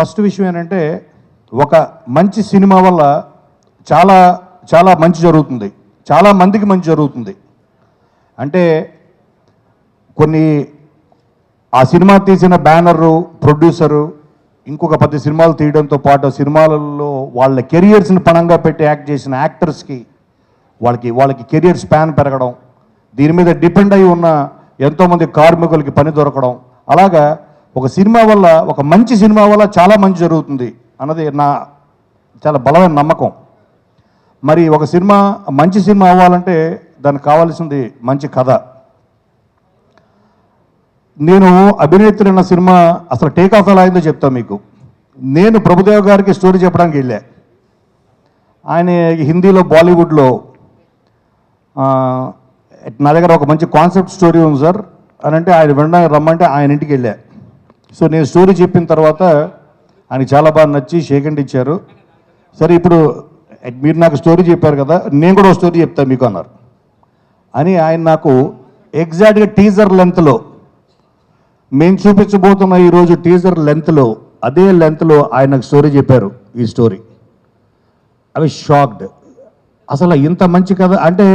First విషయం ఏంటంటే ఒక మంచి సినిమా వల్ల చాలా చాలా మంచి జరుగుతుంది, చాలా మందికి మంచి జరుగుతుంది. అంటే కొన్ని ఆ సినిమా తీసిన బ్యానరు, ప్రొడ్యూసరు ఇంకొక 10 సినిమాలు తీయడంతో పాటు సినిమాలలో వాళ్ళ కెరియర్స్ని పణంగా పెట్టి యాక్ట్ చేసిన యాక్టర్స్కి వాళ్ళకి కెరియర్ స్పాన్ పెరగడం, దీని మీద డిపెండ్ అయి ఉన్న ఎంతోమంది కార్మికులకి పని దొరకడం, అలాగా ఒక సినిమా వల్ల, ఒక మంచి సినిమా వల్ల చాలా మంచి జరుగుతుంది అన్నది నా చాలా బలమైన నమ్మకం. మరి ఒక సినిమా మంచి సినిమా అవ్వాలంటే దానికి కావాల్సింది మంచి కథ. నేను అభినేత్రి అన్న సినిమా అసలు టేక్ ఆఫ్ ఎలా అయిందో చెప్తాను మీకు. నేను ప్రభుదేవ్ గారికి స్టోరీ చెప్పడానికి వెళ్ళా. ఆయన హిందీలో, బాలీవుడ్లో నా దగ్గర ఒక మంచి కాన్సెప్ట్ స్టోరీ ఉంది సార్ అని అంటే ఆయన వినడానికి రమ్మంటే ఆయన ఇంటికి వెళ్ళా. సో నేను స్టోరీ చెప్పిన తర్వాత ఆయనకి చాలా బాగా నచ్చి షేక్ హ్యాండ్ ఇచ్చారు. సరే ఇప్పుడు మీరు నాకు స్టోరీ చెప్పారు కదా, నేను కూడా ఒక స్టోరీ చెప్తాను మీకు అన్నారు. అని ఆయన నాకు ఎగ్జాక్ట్గా టీజర్ లెంత్లో, మేము చూపించబోతున్న ఈరోజు టీజర్ లెంత్లో, అదే లెంత్లో ఆయన స్టోరీ చెప్పారు. ఈ స్టోరీ అవి షాక్డ్. అసలు ఇంత మంచి కథ అంటే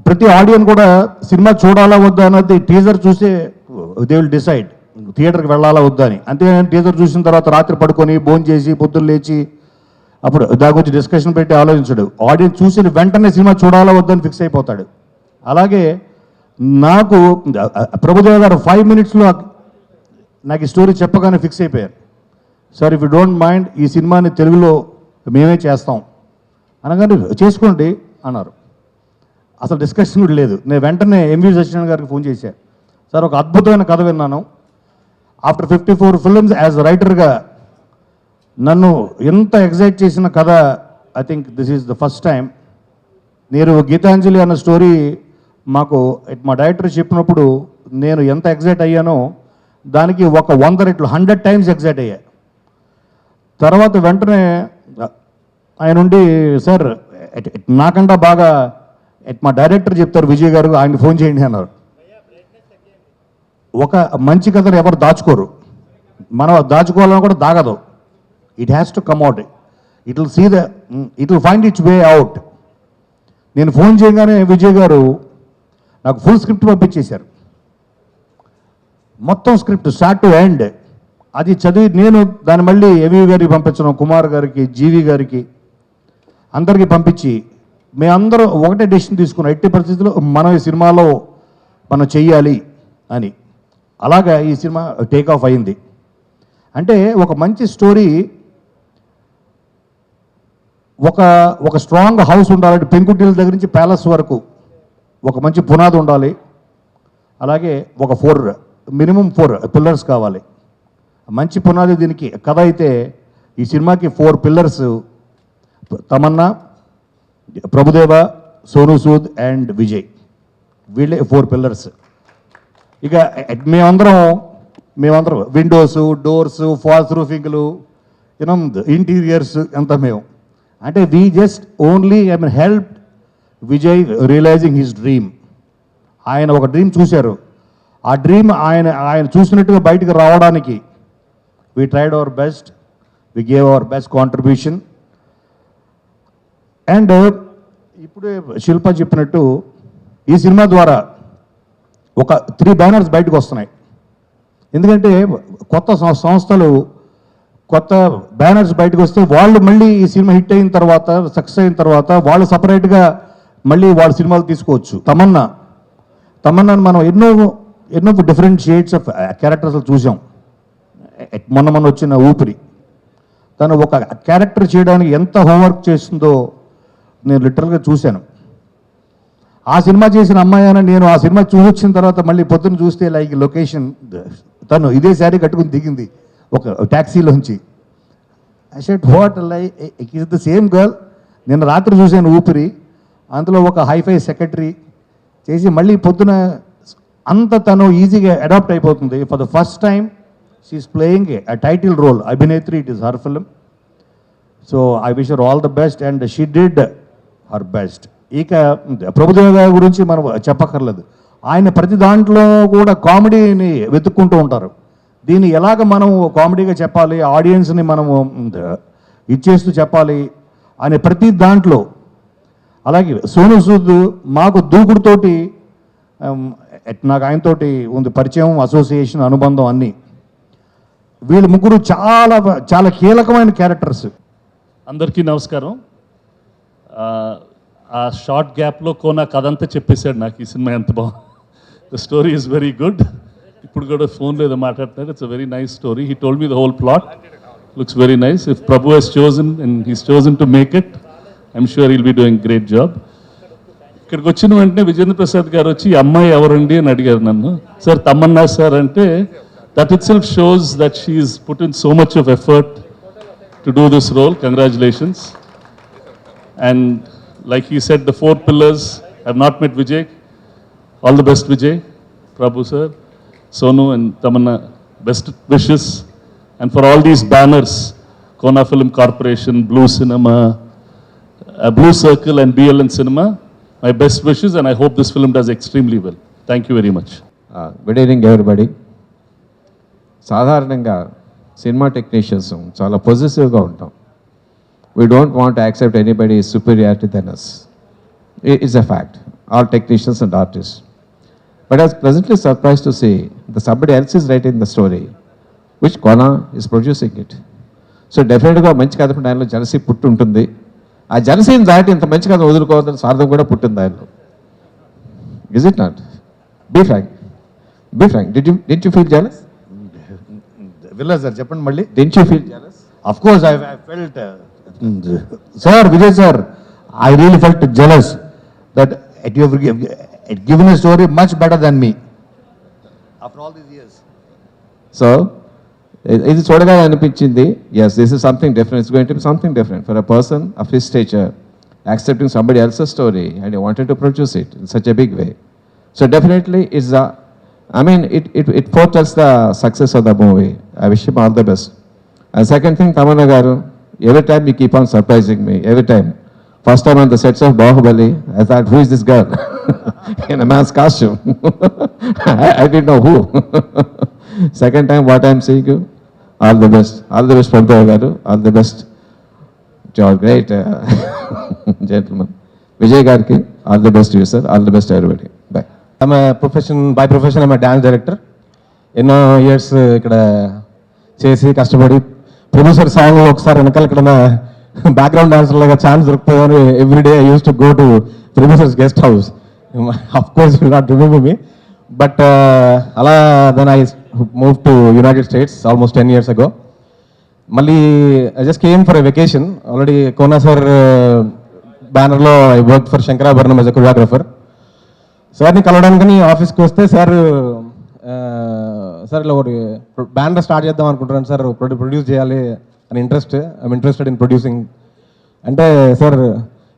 ప్రతి ఆడియన్ కూడా సినిమా చూడాలా వద్దా అన్నది టీజర్ చూసే దే విల్ డిసైడ్ థియేటర్కి వెళ్ళాలా వద్దా అని. అంతేగాని టీజర్ చూసిన తర్వాత రాత్రి పడుకొని భోజనం చేసి పొద్దున్న లేచి అప్పుడు దాని గురించి డిస్కషన్ పెట్టి ఆలోచించడు. ఆడియన్స్ చూసిన వెంటనే సినిమా చూడాలా వద్దని ఫిక్స్ అయిపోతాడు. అలాగే నాకు ప్రభుదేవ్ గారు 5 మినిట్స్లో నాకు ఈ స్టోరీ చెప్పగానే ఫిక్స్ అయిపోయారు. Sir if you don't mind ఈ సినిమాని తెలుగులో మేమే చేస్తాం అనగానే చేసుకోండి అన్నారు. అసలు డిస్కషన్ కూడా లేదు. నేను వెంటనే ఎంవి సత్యనారాయణ గారికి ఫోన్ చేశాను. సార్ ఒక అద్భుతమైన కథ విన్నాను. ఆఫ్టర్ 54 ఫిల్మ్స్ యాజ్ రైటర్గా నన్ను ఎంత ఎగ్జైట్ చేసిన కథ, I think this is the first time. నేను గీతాంజలి అన్న స్టోరీ మాకు మా డైరెక్టర్ చెప్పినప్పుడు నేను ఎంత ఎగ్జైట్ అయ్యానో దానికి ఒక 100 రెట్లు 100 టైమ్స్ ఎగ్జైట్ అయ్యా. తర్వాత వెంటనే ఆయన ఉండి సార్ నాకంటా బాగా మా డైరెక్టర్ చెప్తారు విజయ్ గారు, ఆయన ఫోన్ చేయండి అన్నారు. ఒక మంచి కథను ఎవరు దాచుకోరు, మనం దాచుకోవాలని కూడా దాగదు. It has to come out, it will find its way out. నేను ఫోన్ చేయగానే విజయ్ గారు నాకు ఫుల్ స్క్రిప్ట్ పంపించేశారు. మొత్తం స్క్రిప్ట్ స్టార్ట్ టు ఎండ్. అది చదివి నేను దాన్ని మళ్ళీ ఎంవి గారికి పంపించడం, కుమార్ గారికి, జీవి గారికి, అందరికీ పంపించి మేమందరూ ఒకటే డెసిషన్ తీసుకున్నాం, ఎట్టి పరిస్థితుల్లో మనం ఈ సినిమాలో మనం చెయ్యాలి అని. అలాగా ఈ సినిమా టేక్ ఆఫ్ అయింది. అంటే ఒక మంచి స్టోరీ, ఒక స్ట్రాంగ్ హౌస్ ఉండాలంటే పెంకుటిల దగ్గర నుంచి ప్యాలెస్ వరకు ఒక మంచి పునాది ఉండాలి. అలాగే ఒక మినిమం 4 పిల్లర్స్ కావాలి. మంచి పునాది దీనికి కథ అయితే ఈ సినిమాకి 4 పిల్లర్స్. తమన్నా, ప్రభుదేవ, సోను సూద్ అండ్ విజయ్, వీళ్ళే 4 పిల్లర్స్. ఇక మేమందరం విండోస్, డోర్స్, ఫాల్స్ రూఫింగ్లు, ఇంటీరియర్స్ అంతా మేము. అంటే we just only help Vijay realizing his dream. ఆయన ఒక డ్రీమ్ చూశారు. ఆ డ్రీమ్ ఆయన చూసినట్టుగా బయటకు రావడానికి we tried our best, we gave our best contribution. And ఇప్పుడే శిల్ప చెప్పినట్టు ఈ సినిమా ద్వారా ఒక 3 బ్యానర్స్ బయటకు వస్తున్నాయి. ఎందుకంటే కొత్త సంస్థలు, కొత్త బ్యానర్స్ బయటకు వస్తే వాళ్ళు మళ్ళీ ఈ సినిమా హిట్ అయిన తర్వాత, సక్సెస్ అయిన తర్వాత వాళ్ళు సపరేట్గా మళ్ళీ వాళ్ళ సినిమాలు తీసుకోవచ్చు. తమన్నాను మనం ఎన్నో డిఫరెంట్ షేడ్స్ ఆఫ్ క్యారెక్టర్స్ చూసాం. మొన్న వచ్చిన ఊపిరి, తను ఒక క్యారెక్టర్ చేయడానికి ఎంత హోంవర్క్ చేస్తుందో నేను లిటరల్గా చూశాను. ఆ సినిమా చేసిన అమ్మాయి అని నేను ఆ సినిమా చూసొచ్చిన తర్వాత మళ్ళీ పొద్దున్న చూస్తే లైక్ లొకేషన్, తను ఇదే శారీ కట్టుకుని దిగింది ఒక ట్యాక్సీలోంచి. I said what like it is the same girl. నిన్న రాత్రి చూశాను ఊపిరి, అందులో ఒక హైఫై సెక్రటరీ చేసి మళ్ళీ పొద్దున అంత తను ఈజీగా అడాప్ట్ అయిపోతుంది. For the first time she's playing a title role. Abhinetri, it is her film. So I wish her all the best and she did her best. ఇక ప్రభుదేవ గారి గురించి మనం చెప్పక్కర్లేదు. ఆయన ప్రతి దాంట్లో కూడా కామెడీని వెతుక్కుంటూ ఉంటారు. దీన్ని ఎలాగ మనం కామెడీగా చెప్పాలి, ఆడియన్స్ని మనము ఇచ్చేస్తూ చెప్పాలి అనే ప్రతి దాంట్లో. అలాగే సోను సూద్ మాకు దూకుడుతోటి నాకు ఆయనతోటి ఉంది పరిచయం, అసోసియేషన్, అనుబంధం అన్నీ. వీళ్ళు ముగ్గురు చాలా చాలా కీలకమైన క్యారెక్టర్స్. అందరికీ నమస్కారం. ఆ షార్ట్ గ్యాప్లో కోనా కథ అంతా చెప్పేశాడు నాకు. ఈ సినిమా ఎంత బాగుంది, the story is very good. ఇప్పుడు కూడా ఫోన్లో ఏదో మాట్లాడుతున్నారు. It's a very nice story. He told me the whole plot. Looks very nice. If Prabhu he's chosen and he's chosen to make it, I'm sure he'll be doing great job. ఇక్కడికి వచ్చిన వెంటనే విజేంద్ర ప్రసాద్ గారు వచ్చి, ఈ అమ్మాయి ఎవరండి అని అడిగారు నన్ను. సార్ తమన్నా సార్ అంటే, that itself shows that she's put in so much of effort to do this role. Congratulations. And like he said, the 4 pillars. I've not met Vijay. All the best, Vijay, Prabhu sir, Sonu and Tamanna, best wishes. And for all these banners, Kona Film Corporation, Blue Cinema, Blue Circle and BLN Cinema, my best wishes, and I hope this film does extremely well. Thank you very much. Good evening, everybody. సాధారణంగా cinema technicians చాలా పొజిటివ్గా ఉంటాం. We don't want to accept anybody superiority then us. It's a fact, all technicians and artist. But I was presently surprise to see the somebody else is writing the story which Kona is producing it. So డెఫినెట్గా మంచి కథ ఆయనలో jealousy పుట్టి ఉంటుంది. ఆ జలసీని దాటి ఇంత మంచి కథ వదులుకోవాలని స్వార్థం కూడా పుట్టింది ఆయనలో. Is it not? Be frank, be frank. Did you feel jealous? వెళ్ళదు సార్, చెప్పండి మళ్ళీ. Didn't you feel jealous? Of course, I felt, sir, Vijay sir, I really felt jealous that you have given a story much better than me after all these years. So, ఇది చూడగా అనిపించింది, yes, this is something different. It's going to be something different for a person of his stature, accepting somebody else's story and he wanted to produce it in such a big way. So definitely it's it foretells the success of the movie. I wish him all the best. And second thing, Tamanna garu, every time you keep on surprising me, every time. First time on the sets of Bahubali, I thought, who is this girl in a man's costume? I didn't know who. Second time, what I'm seeing you, all the best. All the best, Prabhu garu, all the best. You're great gentleman. Vijay garki, all the best to you, sir. All the best to everybody. Bye. I'm a profession, by profession I'm a dance director. ఎన్నో years ఇక్కడ చేసి కష్టపడి producer song ఒకసారి వెనకాల ఇక్కడ background dancer లాగా chance దొరుకుతుందని everyday I use to go to producers guest house. Of course you not remember me, but అలా then I move to United States almost 10 years ago. మళ్ళీ I just came for a vacation. Already Kona sir బ్యానర్లో I work for Sankarabharanam as a choreographer. సార్ని కలవడానికి ఆఫీస్కి వస్తే sir ఇలా ఒకటి banner start చేద్దాం అనుకుంటున్నాను సార్, ప్రొడ్యూస్ చేయాలి అని ఐఎమ్ ఇంట్రెస్టెడ్ ఇన్ ప్రొడ్యూసింగ్ అంటే, sir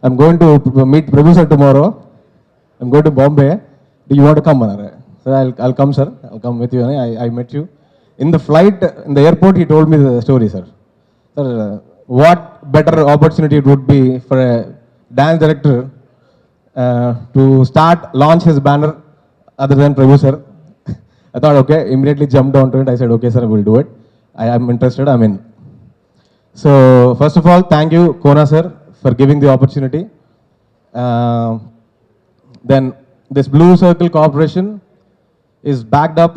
I'm going to meet producer tomorrow, I'm going to Bombay, you want come అన్నారు. Sir I'll come sir, I'll come with you అని I met you in the flight in the airport. He told me the story. Sir what better opportunity it would be for a dance director to launch his banner other than Prabhu sir. I thought, okay, immediately jumped onto it. I said, okay sir, I will do it. I am interested, I'm in. So first of all, thank you Kona sir for giving the opportunity. Then this Blue Circle Corporation is backed up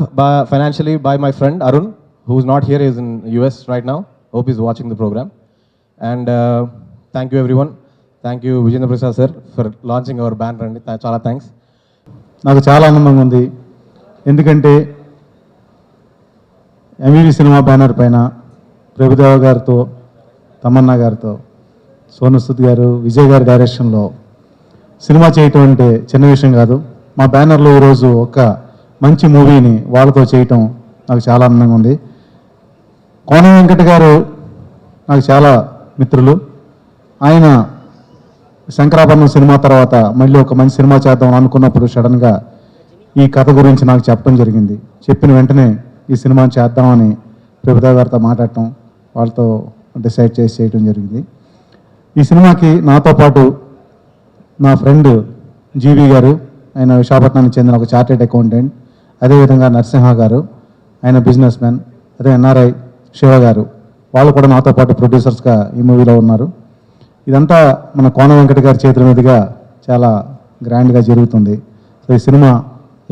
financially by my friend Arun, who is not here, he is in US right now. Hope he's watching the program. And thank you everyone. Thank you Vijendra Prasad sir for launching hour banner అండి. చాలా thanks. నాకు చాలా ఆనందంగా ఉంది, ఎందుకంటే ఎంవీవి cinema banner పైన ప్రభుదేవ గారితో, తమన్నా గారితో, సోను సూద్ గారు, విజయ్ గారి డైరెక్షన్లో సినిమా చేయటం అంటే చిన్న విషయం కాదు. మా బ్యానర్లో ఈరోజు ఒక మంచి మూవీని వాళ్ళతో చేయటం నాకు చాలా ఆనందంగా ఉంది. కోన వెంకట గారు నాకు చాలా మిత్రులు. ఆయన శంకరాభరణం సినిమా తర్వాత మళ్ళీ ఒక మంచి సినిమా చేద్దాం అనుకున్నప్పుడు సడన్గా ఈ కథ గురించి నాకు చెప్పడం జరిగింది. చెప్పిన వెంటనే ఈ సినిమా చేద్దామని ప్రభుదేవ గారితో మాట్లాడటం, వాళ్ళతో డిసైడ్ చేసి చేయడం జరిగింది. ఈ సినిమాకి నాతో పాటు నా ఫ్రెండ్ జీవి గారు, ఆయన విశాఖపట్నానికి చెందిన ఒక చార్టెడ్ అకౌంటెంట్, అదేవిధంగా నరసింహ గారు, ఆయన బిజినెస్ మ్యాన్, అదే ఎన్ఆర్ఐ శివ గారు, వాళ్ళు కూడా నాతో పాటు ప్రొడ్యూసర్స్గా ఈ మూవీలో ఉన్నారు. ఇదంతా మన కోన వెంకట గారి చేతుల మీదుగా చాలా గ్రాండ్గా జరుగుతుంది. సో ఈ సినిమా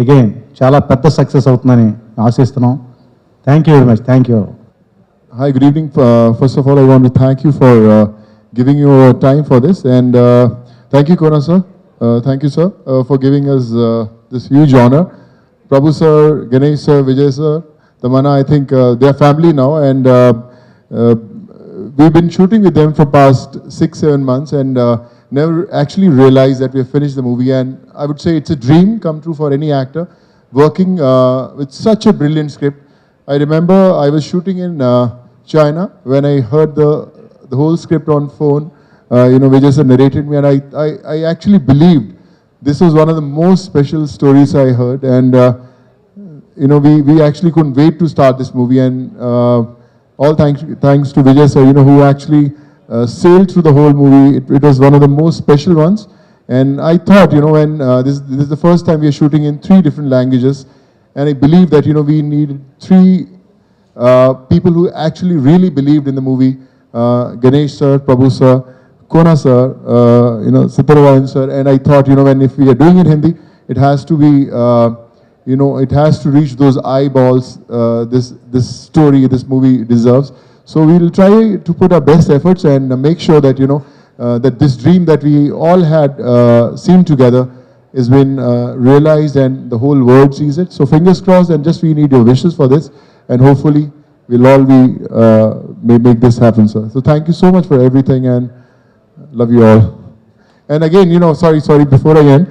అగైన్ చాలా పెద్ద సక్సెస్ అవుతుందని ఆశిస్తున్నాం. Thank you very much. Thank you. Hi, good evening. First of all, I want to thank you for giving your time for this, and thank you, Kona sir. Thank you, sir, for giving us this huge honor. Prabhu sir, Ganesh sir, Vijay sir, Tamanna, I think they are family now, and we've been shooting with them for past 6-7 months, and never actually realized that we have finished the movie. And I would say it's a dream come true for any actor working with such a brilliant script. I remember I was shooting in China when I heard the whole script on phone. Vijay sir narrated me, and I actually believed this was one of the most special stories I heard. And we actually couldn't wait to start this movie. And all thanks to Vijay sir, who actually sailed through the whole movie. It was one of the most special ones. And I thought, when this is the first time we are shooting in 3 different languages, and I believe that we needed 3 people who actually really believed in the movie. Ganesh sir, Prabhu sir, Kona sir, Sitaravayan sir. And I thought, when if we are doing it Hindi, it has to be, it has to reach those eyeballs this story, this movie deserves. So we will try to put our best efforts and make sure that, that this dream that we all had seen together has been realized and the whole world sees it. So fingers crossed, and just we need your wishes for this, and hopefully we'll all be may make this happen, sir. So thank you so much for everything, and love you all. And again, sorry, before I end,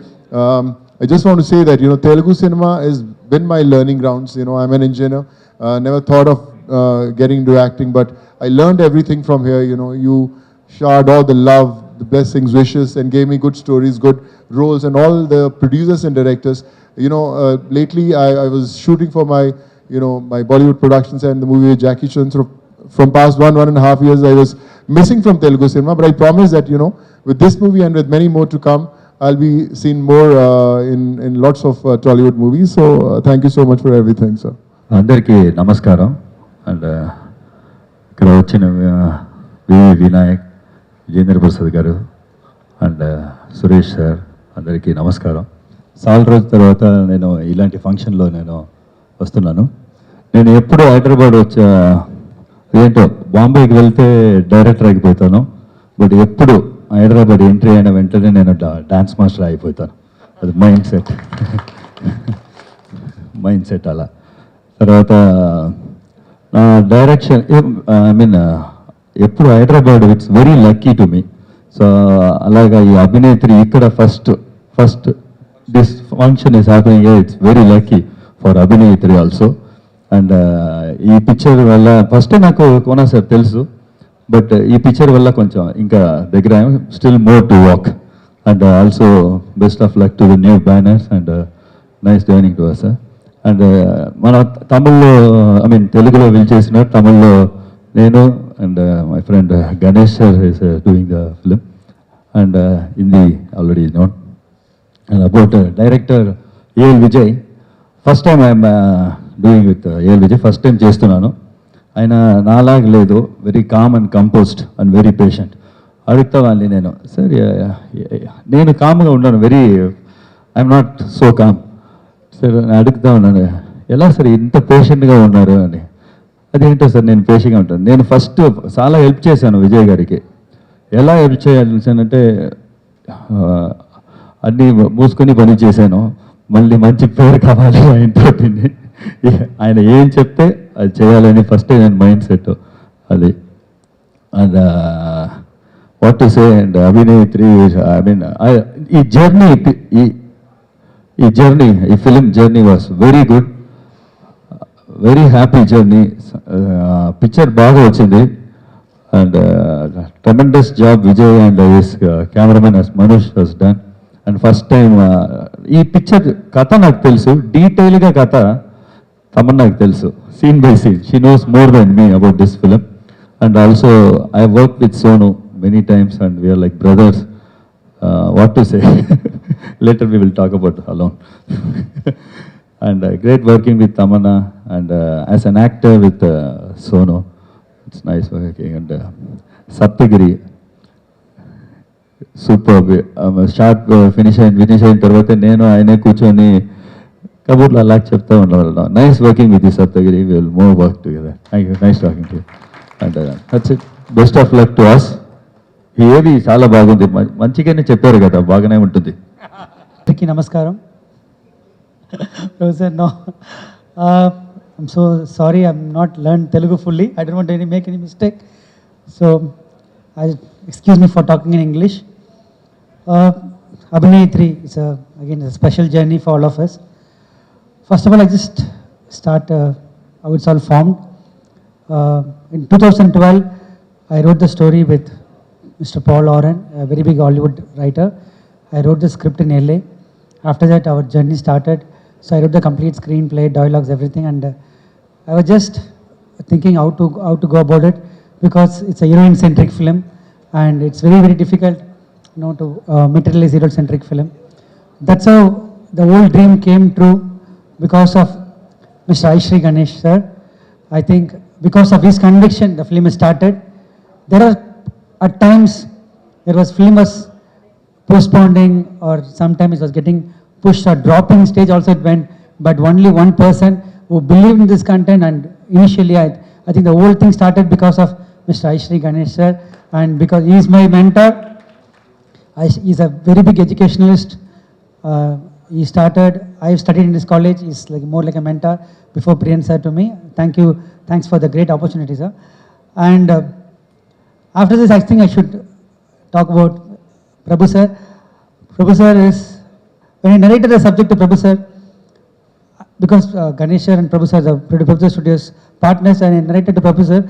I just want to say that, Telugu cinema has been my learning grounds. I'm an engineer, never thought of getting into acting, but I learned everything from here. You showered all the love, the blessings, wishes, and gave me good stories, good roles, and all the producers and directors. Lately I was shooting for my, my Bollywood productions and the movie with Jackie Chan. So from past 1.5 years, I was missing from Telugu cinema, but I promise that, with this movie and with many more to come, I'll be seen more in lots of Tollywood movies. So thank you so much for everything, sir. అందరికీ నమస్కారం. And ఇక్కడ వచ్చిన వినాయక్, విజేంద్ర ప్రసాద్ గారు and Suresh sir, అందరికీ నమస్కారం. చాలా రోజుల తర్వాత నేను ఇలాంటి ఫంక్షన్లో నేను వస్తున్నాను. నేను ఎప్పుడు హైదరాబాద్ ఏంటో బాంబేకి వెళ్తే డైరెక్టర్ అయిపోతాను, బట్ ఎప్పుడు హైదరాబాద్ ఎంట్రీ అయిన వెంటనే నేను డాన్స్ మాస్టర్ అయిపోతాను. అది మైండ్ సెట్ అలా. తర్వాత నా డైరెక్షన్ ఎప్పుడు Hyderabad, it's very lucky to me. So అలాగా ఈ అభినేత్రి ఇక్కడ first this function is happening, it's very lucky for Abhinetri also. And ఈ పిక్చర్ వల్ల ఫస్ట్ నాకు కోనా సార్ తెలుసు, బట్ ఈ పిక్చర్ వల్ల కొంచెం ఇంకా దగ్గర still more to walk. And also best of luck to the new banners and nice joining to us. And మన తమిళ్లో తెలుగులో పిలిచేసిన తమిళ్లో నేను and my friend Ganesh sir is doing the film, and Hindi already known. And about director AL Vijay, first time I'm doing with AL Vijay, first time చేస్తున్నాను. ఆయన నాలాగా లేదు, very calm and composed and very patient. అడుగుతా వాళ్ళని నేను, సార్ నేను కామ్గా ఉన్నాను, very I'm not so calm. Sir నేను అడుగుతా ఉన్నాను, ఎలా సార్ ఇంత పేషెంట్గా ఉన్నారు అని. అదేంటో సార్ నేను పేషెంట్గా ఉంటాను. నేను ఫస్ట్ చాలా హెల్ప్ చేశాను విజయ్ గారికి. ఎలా హెల్ప్ చేయాల్సానంటే అన్నీ మూసుకొని పని చేశాను. మళ్ళీ మంచి పేరు కావాలి ఆయనతో, ఆయన ఏం చెప్తే అది చేయాలని ఫస్ట్ నేను మైండ్ సెట్ అది. And what to say, and Abhinetri ఈ film journey was very good, very happy journey. Picture బాగా వచ్చింది. And tremendous job Vijay and his cameraman Manoj has done. And first time ఈ పిక్చర్ కథ నాకు తెలుసు, డీటెయిల్గా కథ తమన్నాకు తెలుసు, scene by scene. She knows more than me about this film. And also I work with Sonu many times and we are like brothers. What to say, later we will talk about alone. And great working with Tamanna and and as an actor with Sonu, it's nice working. And Saptagiri, super short finish అయిన తర్వాత నేను ఆయనే కూర్చొని కబుర్లు అలా చెప్తా ఉండడం. Nice working with Saptagiri, will move work together. Thank you, nice talking to you. And that's it. Best of luck to us. ఏది చాలా బాగుంది, మంచిగానే చెప్పారు కదా, బాగానే ఉంటుంది. అందరికీ నమస్కారం. Professor, no. I'm so sorry, I'm not learned Telugu fully. I don't want to make any mistake. So, excuse me for talking in English. Abhinayatri is again a special journey for all of us. First of all, I just start how it's all formed. In 2012, I wrote the story with Mr. Paul Oren, a very big Hollywood writer. I wrote the script in LA. After that, our journey started. So I wrote the complete screenplay, dialogues, everything, and I was just thinking how to go about it, because it's a heroine-centric film, and it's very, very difficult, to materialize hero-centric film. That's how the whole dream came true, because of Mr. Aishri Ganesh sir. I think because of his conviction, the film is started. There are at times film was postponing, or sometimes it was getting pushed or dropping stage also it went, but only one person who believed in this content, and initially I think the whole thing started because of Mr. Aishri Ganesh sir, and because he is my mentor. He's a very big educationalist. He started, I studied in this college, he's like more like a mentor before Priyan sir to me. Thank you, thanks for the great opportunity sir. And after this, I think I should talk about Prabhu sir. Prabhu sir is, when I narrated the subject to Prabhu sir, because Ganesh sir and Prabhu sir are the Prabhu Studios partners, and I narrated to Prabhu sir,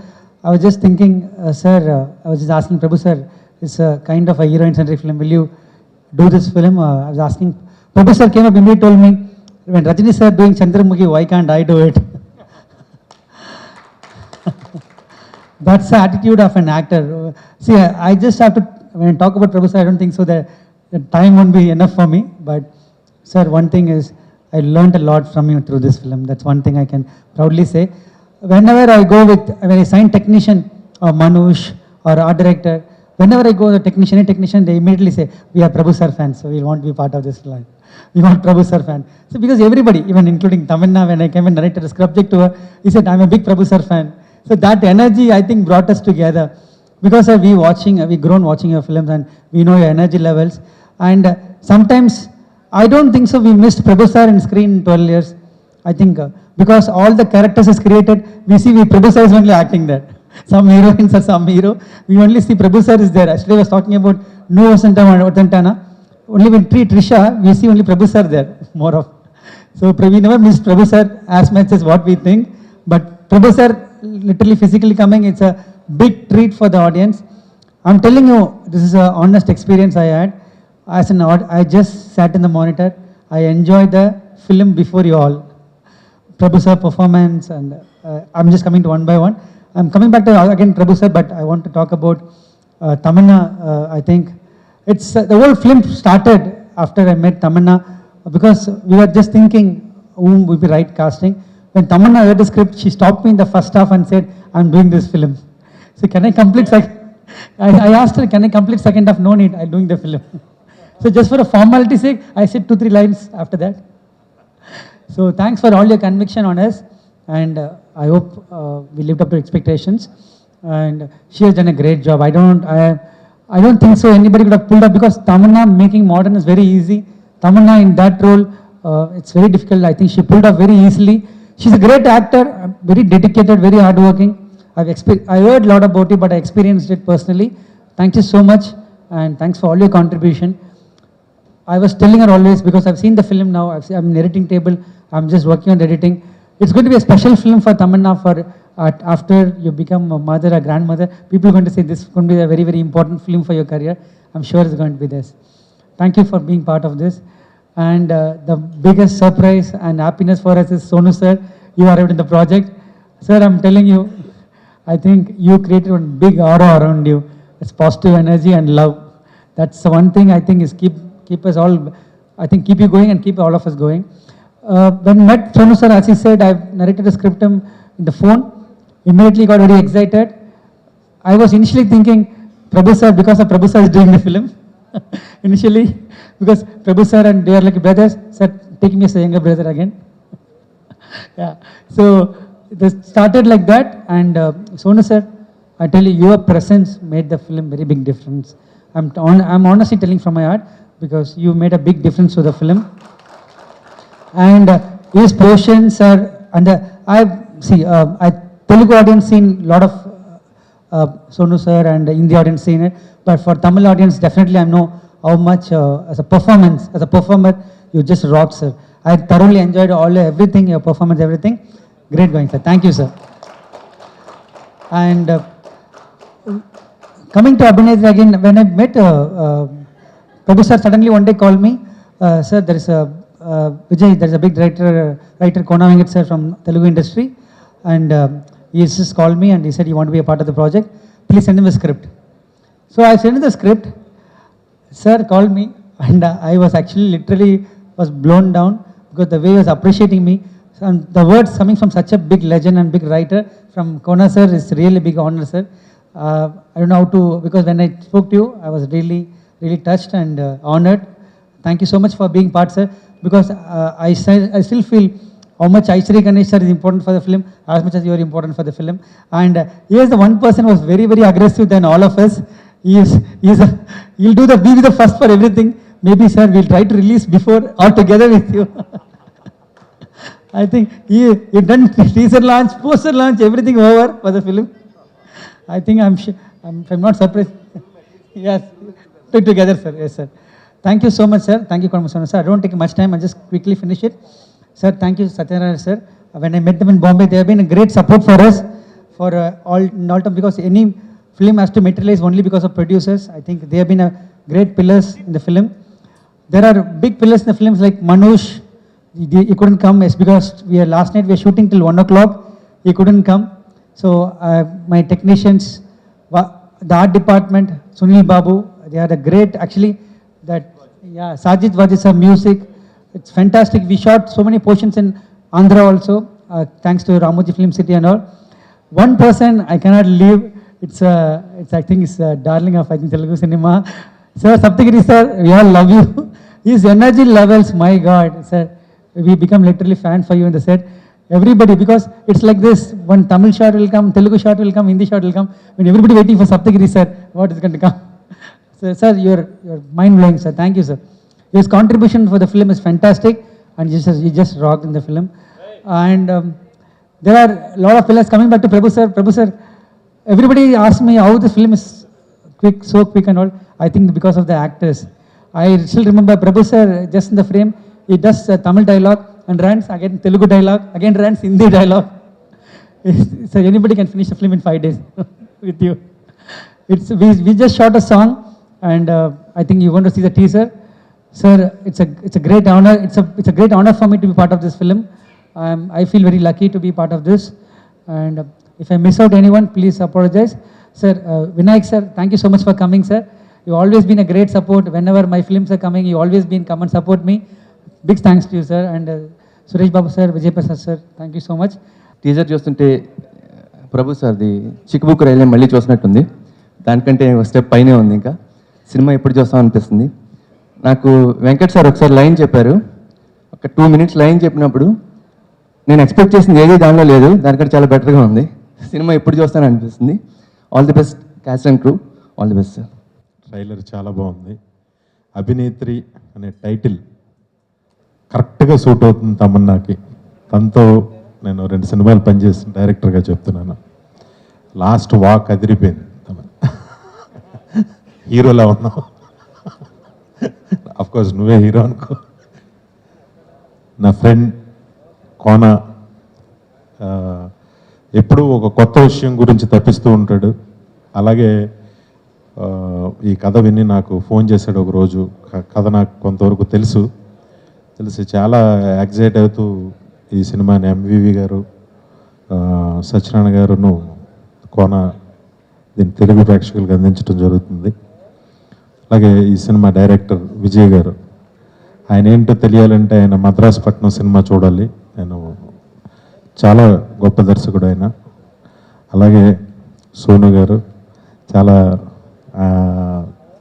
I was just thinking, sir, I was just asking Prabhu sir, it's a kind of a heroine-centric film, will you do this film? I was asking, Prabhu sir came up immediately, told me, when Rajini sir doing Chandramukhi, why can't I do it? That's the attitude of an actor. See, I just have to, when I talk about Prabhu sir, I don't think so that the time won't be enough for me, but sir, one thing is, I learned a lot from you through this film. That's one thing I can proudly say. Whenever I go with, when I sign technician or Manush or art director, whenever I go with any technician, they immediately say, we are Prabhu sir fans, so we want to be part of this line. We want Prabhu sir fan. So because everybody, even including Tamanna, when I came and narrated a subject to her, he said, I'm a big Prabhu sir fan. So that energy, I think, brought us together. Because we grown watching your films, and we know your energy levels. And sometimes, I don't think so we missed Prabhu sir in screen in 12 years. I think because all the characters is created, we see Prabhu sir is only acting there. Some heroines or some hero, we only see Prabhu sir is there. Actually, I was talking about Nu Vasantana. Only when Trisha, we see only Prabhu sir there, more of. So we never missed Prabhu sir as much as what we think. But Prabhu sir, literally physically coming, it's a big treat for the audience. I'm telling you, this is an honest experience I had. I just sat in the monitor. I enjoyed the film before you all. Prabhu sir performance, and I'm just coming to one by one. I'm coming back to again Prabhu sir, but I want to talk about Tamanna. I think it's the whole film started after I met Tamanna, because we were just thinking whom would be right casting. When Tamanna read the script, she stopped me in the first half and said, I'm doing this film. So can I complete I asked her, can I complete second half? No need, I'm doing the film. So just for a formality sake, I said 2-3 lines after that. So thanks for all your conviction on us, and I hope we lived up to expectations. And she has done a great job. I don't think so anybody could have pulled up, because Tamanna making modern is very easy. Tamanna in that role, it's very difficult. I think she pulled up very easily. She's a great actor, very dedicated, very hardworking. I heard a lot about it, but I experienced it personally. Thank you so much, and thanks for all your contribution. I was telling her always, because I've seen the film now, I'm in the editing table, I'm just working on the editing. It's going to be a special film for Tamanna, for after you become a mother, a grandmother, people are going to say this is going to be a very, very important film for your career. I'm sure it's going to be this. Thank you for being part of this. And the biggest surprise and happiness for us is Sonu sir, you arrived in the project. Sir, I'm telling you, I think you created one big aura around you. It's positive energy and love. That's the one thing I think is keep us all, I think keep you going and keep all of us going. When met Sonu sir, as he said, I've narrated the script in the phone. Immediately got very excited. I was initially thinking Prabhu sir, because of Prabhu sir is doing the film. Initially, because Prabhu sir and they are like brothers, sir taking me as a younger brother again. Yeah. So it started like that, and Sonu sir, I tell you, your presence made the film very big difference. I'm honestly telling from my heart, because you made a big difference to the film. And his portions are, and I Telugu audience seen lot of Sonu sir and Hindi audience seen it, but for Tamil audience definitely I know how much as a performer you just rocked, sir. I thoroughly enjoyed everything, your performance, everything. Great going, sir. Thank you, sir. And coming to Abhinay again, when I met Prabhu sir, suddenly one day called me, sir, there is a Vijay, there is a big writer Kona Venkat sir from Telugu industry, and he just called me and he said, you want to be a part of the project, please send him a script. So I sent him the script. Sir called me, and I was actually literally was blown down, because the way he was appreciating me, and the words coming from such a big legend and big writer from Kona sir is really big honor, sir. I don't know how to, because when I spoke to you, I was really touched and honored. Thank you so much for being part, sir, because I still feel how much Aishri Ganesh sir is important for the film, as much as you are important for the film. And he is the one person who was very aggressive than all of us. He'll be the first for everything. Maybe, sir, we'll try to release before all together with you. I think he done teaser launch, poster launch, everything over for the film. I think I'm not surprised. Yes, together, sir. Yes, sir. Thank you so much, sir. Thank you, Sonu sir. I don't take much time. I'll just quickly finish it. Sir, thank you, Satyanarayana sir. When I met them in Bombay, they have been a great support for us, for all time, because any film has to materialize only because of producers. I think they have been a great pillars in the film. There are big pillars in the films like Manoj. He couldn't come, yes, because last night we were shooting till 1 o'clock. He couldn't come. So my technicians, the art department, Sunil Babu, they are the great, actually, Sajid Vajisa music. It's fantastic. We shot so many portions in Andhra also, thanks to Ramoji Film City and all. One person I cannot leave. I think it's a darling of Telugu cinema. Sir, Saptagiri sir, we all love you. His energy levels, my God, sir. We become literally fan for you in the set. Everybody, because it's like this, one Tamil shot will come, Telugu shot will come, Hindi shot will come. When everybody waiting for Saptagiri sir, what is going to come? So, sir, you're mind-blowing, sir. Thank you, sir. His contribution for the film is fantastic, and he just rocked in the film. And there are a lot of pillars. Coming back to Prabhu sir. Prabhu sir, everybody asks me how the film is so quick and all. I think because of the actors. I still remember Prabhu sir just in the frame. He does Tamil dialogue and runs again Telugu dialogue, again runs Hindi dialogue. So anybody can finish the film in 5 days with you. We just shot a song, and I think you're going to see the teaser. Sir, it's a great honor. It's a great honor for me to be part of this film. I feel very lucky to be part of this. And if I miss out anyone, please apologize. Sir, Vinayak sir, thank you so much for coming, sir. You've always been a great support. Whenever my films are coming, you always come and support me. Big thanks to you, sir. And Suresh Babu sir, Vijay Prasad sir, thank you so much. Teaser చూస్తుంటే ప్రభు సార్ది చిక్కుబుక్కు రైలే మళ్ళీ చూసినట్టుంది. దానికంటే step పైనే ఉంది. ఇంకా cinema ఎప్పుడు చూస్తాం అనిపిస్తుంది. నాకు వెంకట్ సార్ ఒకసారి లైన్ చెప్పారు. ఒక 2 minutes లైన్ చెప్పినప్పుడు నేను ఎక్స్పెక్ట్ చేసింది ఏది దానిలో లేదు, దానికంటే చాలా బెటర్గా ఉంది. సినిమా ఎప్పుడు చూస్తాను అనిపిస్తుంది. All the best caste and crew, all the best sir. Trailer చాలా బాగుంది. అభినేత్రి అనే టైటిల్ కరెక్ట్గా సూట్ అవుతుంది తమన్నాకి. తనతో నేను 2 సినిమాలు పనిచేసిన డైరెక్టర్గా చెప్తున్నాను. లాస్ట్ వాక్ అదిరిపోయింది. హీరోలా ఉన్నావు. అఫ్కోర్స్ నువ్వే హీరో అనుకో. నా ఫ్రెండ్ కోన ఎప్పుడూ ఒక కొత్త విషయం గురించి తప్పిస్తూ ఉంటాడు. అలాగే ఈ కథ విని నాకు ఫోన్ చేశాడు ఒకరోజు. కథ నాకు కొంతవరకు తెలిసి చాలా ఎగ్జైట్ అవుతూ ఈ సినిమాని ఎంవివి గారు, సత్యనారాయణ గారును కోన దీన్ని తెలుగు ప్రేక్షకులకు అందించడం జరుగుతుంది. అలాగే ఈ సినిమా డైరెక్టర్ విజయ్ గారు ఆయన ఏంటో తెలియాలంటే ఆయన మద్రాసుపట్నం సినిమా చూడాలి. నేను చాలా గొప్ప దర్శకుడు ఆయన. అలాగే సోను గారు చాలా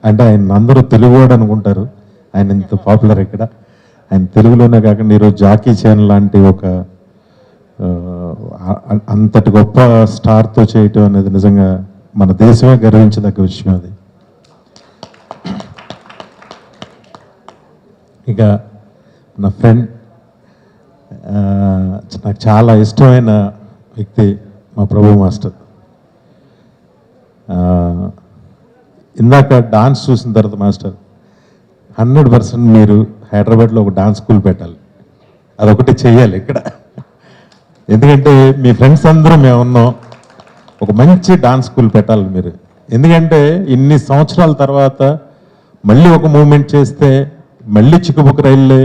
అంటే ఆయన అందరూ తెలుగువాడు అనుకుంటారు, ఆయన ఇంత పాపులర్ ఇక్కడ. ఆయన తెలుగులోనే కాకుండా ఈరోజు జాకీ చాన్ లాంటి ఒక అంతటి గొప్ప స్టార్తో చేయటం అనేది నిజంగా మన దేశమే గర్వించదగ్గ విషయం అది. ఇక నా ఫ్రెండ్, నాకు చాలా ఇష్టమైన వ్యక్తి మా ప్రభు మాస్టర్. ఇందాక డాన్స్ చూసిన తర్వాత మాస్టర్ 100% మీరు హైదరాబాద్లో ఒక డాన్స్ స్కూల్ పెట్టాలి, అదొకటి చెయ్యాలి ఇక్కడ. ఎందుకంటే మీ ఫ్రెండ్స్ అందరూ మేము ఉన్నాం, ఒక మంచి డాన్స్ స్కూల్ పెట్టాలి మీరు. ఎందుకంటే ఇన్ని సంవత్సరాల తర్వాత మళ్ళీ ఒక మూమెంట్ చేస్తే మళ్ళీ చిక్కుబుక్ రైళ్ళే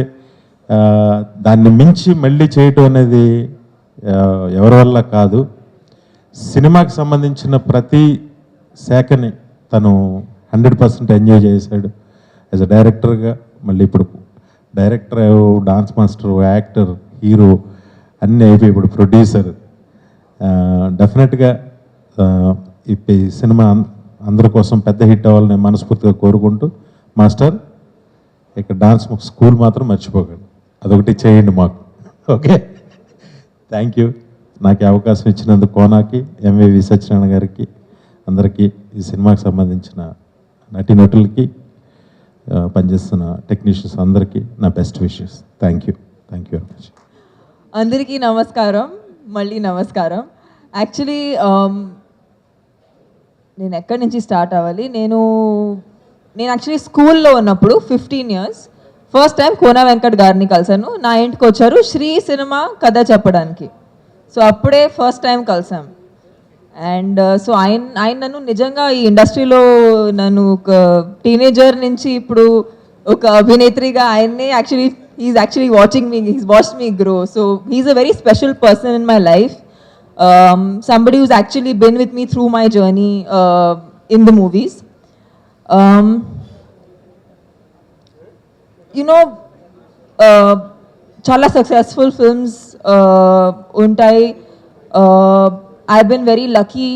దాన్ని మించి మళ్ళీ చేయటం అనేది ఎవరి వల్ల కాదు. సినిమాకి సంబంధించిన ప్రతి శాఖని తను 100% ఎంజాయ్ చేశాడు యాజ్ అ డైరెక్టర్గా. మళ్ళీ ఇప్పుడు director, dance master, actor, hero అన్నీ అయిపోయి ఇప్పుడు ప్రొడ్యూసర్. డెఫినెట్గా ఈ సినిమా అందరి కోసం పెద్ద హిట్ అవ్వాలని మనస్ఫూర్తిగా కోరుకుంటూ, మాస్టర్ ఇక్కడ డాన్స్ స్కూల్ మాత్రం మర్చిపోకండి, అదొకటి చేయండి మాకు. Okay, thank you. నాకు ఈ అవకాశం ఇచ్చినందుకు కోనాకి, ఎంవివి సత్యనారాయణ గారికి, అందరికీ, ఈ సినిమాకి సంబంధించిన నటీనటులకి, పనిచేస్తున్న టెక్నీషియన్స్ అందరికీ నా best wishes. Thank you very much. అందరికీ నమస్కారం, మళ్ళీ నమస్కారం. యాక్చువల్లీ నేను ఎక్కడి నుంచి స్టార్ట్ అవ్వాలి? నేను యాక్చువల్లీ స్కూల్లో ఉన్నప్పుడు 15 years first time Kona Venkat గారిని కలిసాను. నా ఇంటికి వచ్చారు శ్రీ సినిమా కథ చెప్పడానికి. సో అప్పుడే ఫస్ట్ టైం కలిసాం. అండ్ సో ఆయన నన్ను నిజంగా ఈ ఇండస్ట్రీలో నన్ను ఒక టీనేజర్ నుంచి ఇప్పుడు ఒక అభినేత్రిగా ఆయన్ని he's actually watching me, he's watched me grow. So he's a very special person in my life. Somebody who's actually been with me through my journey in the movies. Chala successful films untai. I've been very lucky,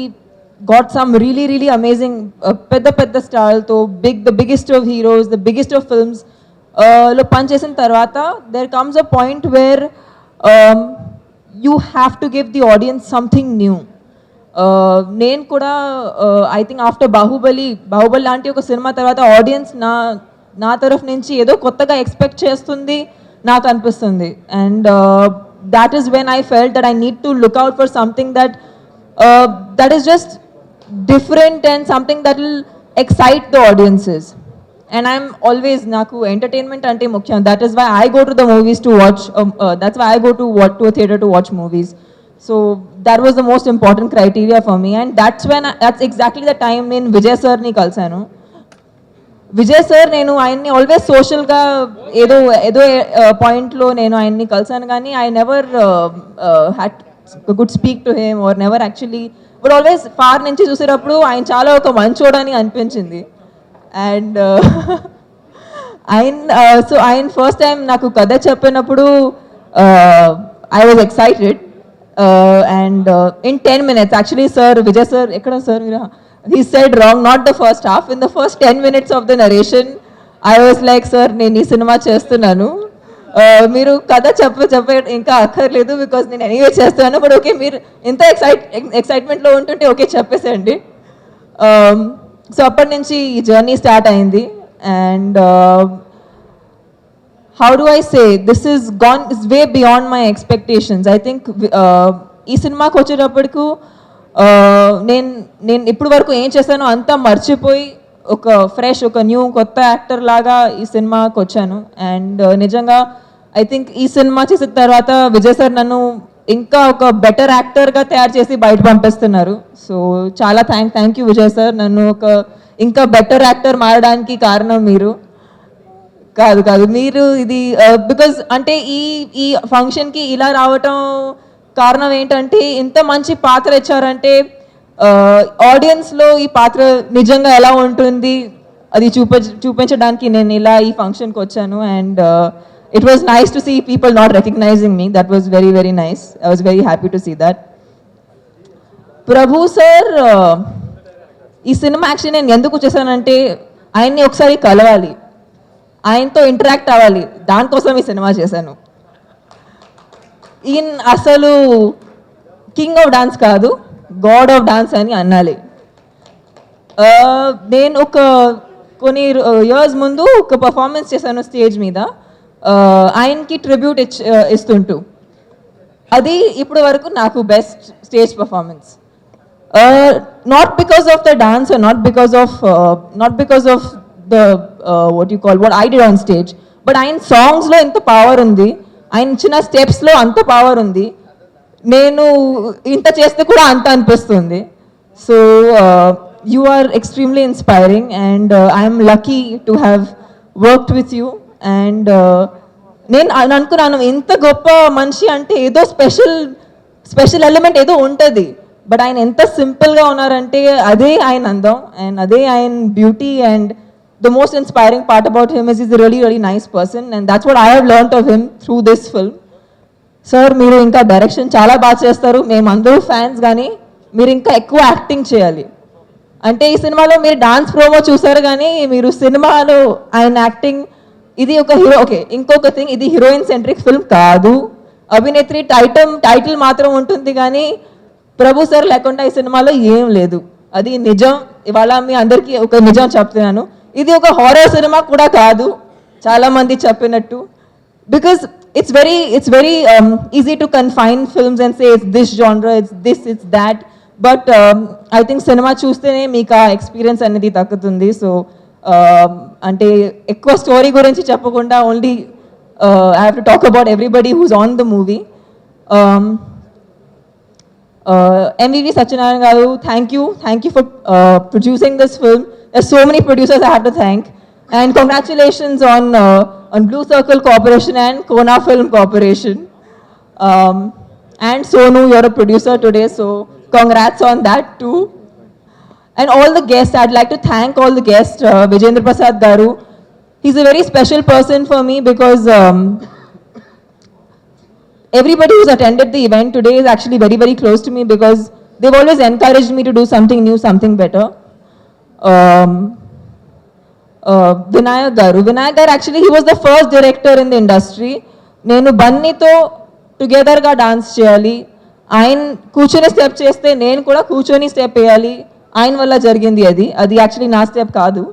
got some really amazing pedda stars to the biggest of heroes, the biggest of films lo panchesin tarvata there comes a point where you have to give the audience something new. నేను కూడా I think after Baahubali లాంటి ఒక cinema తర్వాత audience నా తరఫు నుంచి ఏదో కొత్తగా ఎక్స్పెక్ట్ చేస్తుంది నాకు అనిపిస్తుంది. And that is when I felt that I need to look out for something that is just different and something that will excite the audiences. And I'm always naku entertainment ante mukhyam. That is why I go to the movies to watch. That's why I go to a theater to watch movies. So that was the most important criteria for me. And that's exactly the time నేను Vijay sir ni kalsanu. Vijay sir నేను ఆయన్ని always సోషల్గా ఏదో పాయింట్లో నేను ఆయన్ని కలిసాను, కానీ I never had good speak to him or never actually, but always far నుంచి చూసేటప్పుడు ఆయన చాలా ఒక మంచోడని అనిపించింది. అండ్ ఆయన ఫస్ట్ టైం నాకు కథ చెప్పినప్పుడు I was excited. And in 10 minutes actually sir, Vijay sir ఎక్కడ సార్ మీరు, he said wrong, not the first half. In the first 10 minutes of the narration, I was like, sir, నేను ఈ cinema చేస్తున్నాను, మీరు కథ చెప్ప ఇంకా అక్కర్లేదు, బికాస్ నేను ఎనీవే చేస్తున్నాను, బట్ ఓకే మీరు ఇంత ఎక్సైట్మెంట్లో ఉంటుంటే ఓకే చెప్పేసండి. సో అప్పటి నుంచి ఈ జర్నీ స్టార్ట్ అయింది. And how do I say, this is way beyond my expectations. I think ఈ సినిమాకి వచ్చేటప్పటికు నేను ఇప్పటి వరకు ఏం చేశానో అంతా మర్చిపోయి ఒక ఫ్రెష్, ఒక న్యూ, కొత్త యాక్టర్ లాగా ఈ సినిమాకి వచ్చాను. అండ్ నిజంగా ఐ థింక్ ఈ సినిమా చేసిన తర్వాత విజయ్ సార్ నన్ను ఇంకా ఒక బెటర్ యాక్టర్గా తయారు చేసి బయట పంపిస్తున్నారు. సో చాలా థ్యాంక్ యూ విజయ్ సార్, నన్ను ఒక ఇంకా బెటర్ యాక్టర్ మారడానికి కారణం మీరు కాదు మీరు ఇది బికాజ్ అంటే ఈ ఫంక్షన్కి ఇలా రావటం కారణం ఏంటంటే, ఇంత మంచి పాత్ర ఇచ్చారంటే ఆడియన్స్లో ఈ పాత్ర నిజంగా ఎలా ఉంటుంది అది చూపించడానికి నేను ఇలా ఈ ఫంక్షన్కి వచ్చాను. And it was nice to see people not recognizing me. That was very very nice. I was very happy to see that. Prabhu sir, ఈ సినిమా యాక్చువల్లీ నేను ఎందుకు చేశానంటే ఆయన్ని ఒకసారి కలవాలి, ఆయనతో ఇంటరాక్ట్ అవ్వాలి, దానికోసం ఈ సినిమా చేశాను. ఈయన అసలు కింగ్ ఆఫ్ డాన్స్ కాదు, గాడ్ ఆఫ్ డాన్స్ అని అనాలి. నేను కొన్ని ఇయర్స్ ముందు ఒక పర్ఫార్మెన్స్ చేశాను స్టేజ్ మీద, ఆయనకి ట్రిబ్యూట్ ఇస్తుంటూ. అది ఇప్పుడు వరకు నాకు best stage performance. Not because of the dance or not because of the what I did on stage, but ఆయన సాంగ్స్లో ఎంత పవర్ ఉంది, ఆయన చిన్న స్టెప్స్లో అంత పవర్ ఉంది, నేను ఇంత చేస్తే కూడా అంత అనిపిస్తుంది. So you are extremely inspiring and I am lucky to have worked with you. And నేను అనుకున్నాను ఇంత గొప్ప మనిషి అంటే ఏదో స్పెషల్ ఎలిమెంట్ ఏదో ఉంటుంది, బట్ ఆయన ఎంత సింపుల్గా ఉన్నారంటే అదే ఆయన అందం అండ్ అదే ఆయన beauty. And the most inspiring part about him is really really nice person and that's what I have learned of him through this film. Sir, మీరు ఇంకా డైరెక్షన్ చాలా బాగా చేస్తారు, మేమందరూ ఫ్యాన్స్, కానీ మీరు ఇంకా ఎక్కువ యాక్టింగ్ చేయాలి. అంటే ఈ సినిమాలో మీరు డాన్స్ ప్రోమో చూసారు, కానీ మీరు సినిమాలో ఆయన యాక్టింగ్, ఇది ఒక హీరో. ఓకే, ఇంకొక థింగ్, ఇది హీరోయిన్ సెంట్రిక్ ఫిల్మ్ కాదు, అభినేత్రి టైటిల్ మాత్రం ఉంటుంది, కానీ ప్రభు సార్ లేకుండా ఈ సినిమాలో ఏం లేదు. అది నిజం. ఇవాళ మీ అందరికీ ఒక నిజం చెప్తున్నాను, ఇది ఒక హారర్ సినిమా కూడా కాదు చాలా మంది చెప్పినట్టు. Because it's very easy to confine films and say it's this genre, it's this, it's that. But I think cinema చూస్తేనే మీకు ఆ ఎక్స్పీరియన్స్ అనేది తగ్గుతుంది. సో అంటే ఎక్కువ స్టోరీ గురించి చెప్పకుండా only I have to talk about everybody who's on the movie. MVV Satyanarayana garu, thank you for producing this film. There's so many producers I have to thank, and congratulations on Blue Circle Corporation and Kona Film Corporation. And Sonu, you're a producer today, so congrats on that too. And all the guests, I'd like to thank all the guests. Vijendra Prasad garu, he's a very special person for me because everybody who's attended the event today is actually very very close to me because they've always encouraged me to do something new, something better. Vinayak garu, actually he was the first director in the industry. నేను బన్నీతో టుగెదర్గా dance చేయాలి, ఆయన కూర్చొని step చేస్తే నేను కూడా కూర్చొని step వేయాలి, ఆయన వల్ల జరిగింది. అది యాక్చువల్లీ నా స్టెప్ కాదు.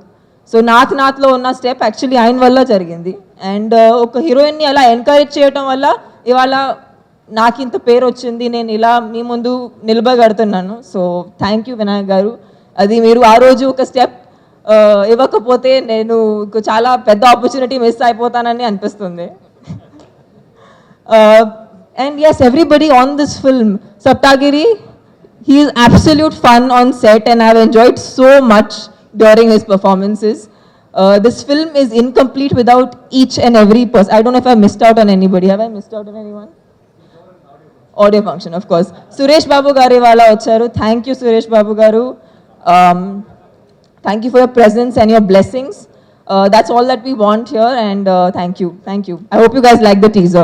సో నాత్లో ఉన్న స్టెప్ యాక్చువల్లీ ఆయన వల్ల జరిగింది. అండ్ ఒక హీరోయిన్ని అలా ఎంకరేజ్ చేయడం వల్ల ఇవాళ నాకు ఇంత పేరు వచ్చింది, నేను ఇలా మీ ముందు నిలబడగడుతున్నాను. సో థ్యాంక్ యూ వినాయక్ గారు. అది మీరు ఆ రోజు ఒక స్టెప్ ఇవ్వకపోతే నేను చాలా పెద్ద ఆపర్చునిటీ మిస్ అయిపోతానని అనిపిస్తుంది. And yes, everybody on this film, Saptagiri, he is absolute fun on set and I've enjoyed so much during his performances. This film is incomplete without each and every person. I don't know if I missed out on anybody. Have I missed out on anyone? Audio function, of course. Suresh Babu garu wala vacharu. Thank you, Suresh Babu garu. Thank you for your presence and your blessings. That's all that we want here, and thank you. I hope you guys like the teaser.